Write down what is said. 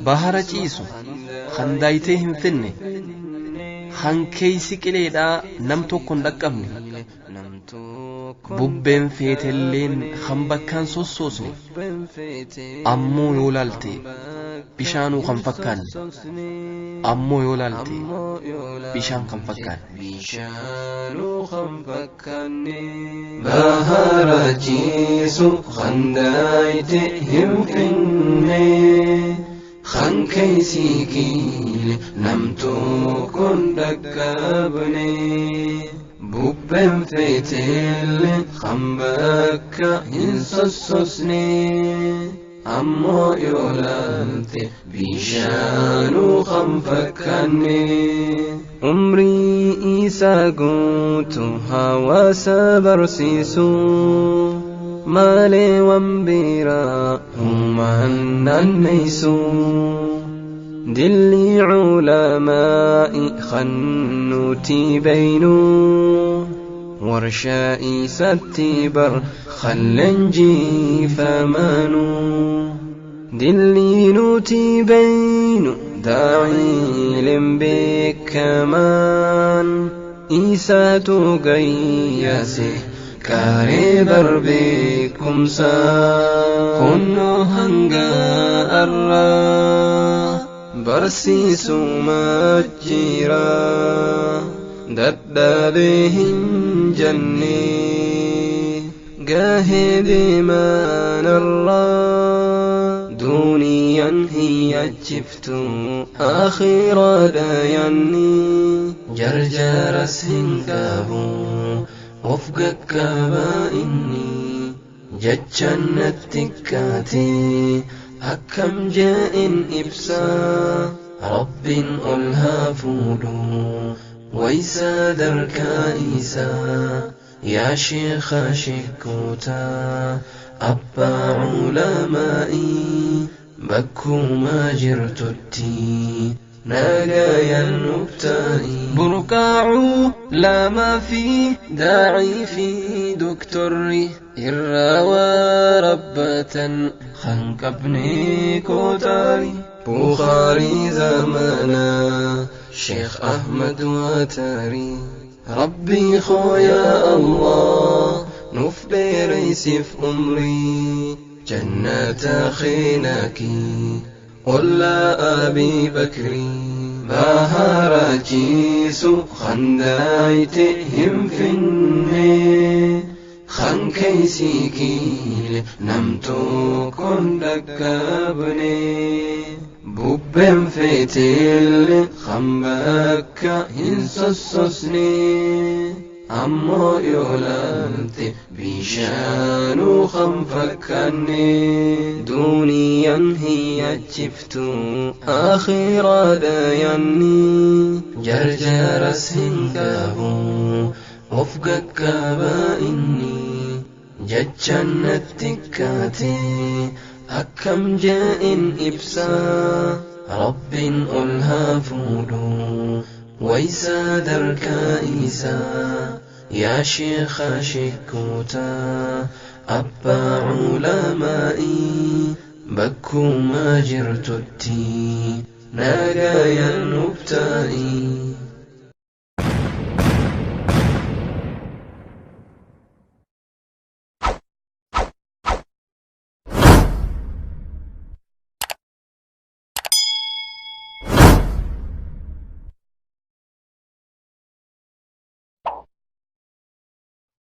bahara ciisu khandaayitee hin finne hankeeysi qileedhaa nam tokko hin dhaqqabne bubbeen feetelleen kan bakkaan sossoosne ammoo yoo laalte bishaanuu kan fakkaanne ammoo yoo laalte bishaan kan fakkaanne bahara ciisu khandaayitee hin finne hankeeysi qilee nam tokko hin dhaqqabne bubbeen feetelleen kan bakkaan hin sossoosne ammoo yoo laalte bishaanuu kan fakkaanne umrii isaa guutuu hawaasa barsiisu malee waan biraa uumaan naanneysu dilli culamaa'i kan nuti beeynu warshaa isatti bar khalleen jiifamanu dilli nuti beeynu daa'iileen beekamaan isaatu gayyase kaaree barbeekumsa kunnoo hanga arraa barsiisu majjira dadhabee hin jenne gahee deemanarraa duuniyaan hiyyachiftu akhiraadha yaanni jarjaras hin qabu of gaggabaa inni jechaan natti kaatee akkam je'in ibsaa rabbiin ol haa fuudhu waysaa darkaa isaa yaa sheekha sheekootaa abbaa culamaa'ii bakkumaa jirtutti nagayaan nubtaa'i burqaa'uu lama fi daa'ii fi doktorri irraa waa rabbatan kan qabne kootaari بخاري زمانا شيخ أحمد واتاري ربي خويا الله نفبر يسف أمري جنة خيناكي ولا أبي بكري بهار جيسو خندايتهم فيني خان كيسي كيل نمتو كن دكابني bubbeen feetellee kan bakka hin sossoosne ammoo yoo laalte bishaanuu kan fakkaanne duuniyaan hiyyachiftu akhiraadha yaanni jarjaras hin qabu of gaggabaa inni jechaan natti kaatee akkam je'in ibsaa rabbiin ol haa fuudhu waysaa darkaa isaa yaa sheekha sheekootaa abbaa culamaa'ii bakkumaa jirtutti nagayaan nubtaa'i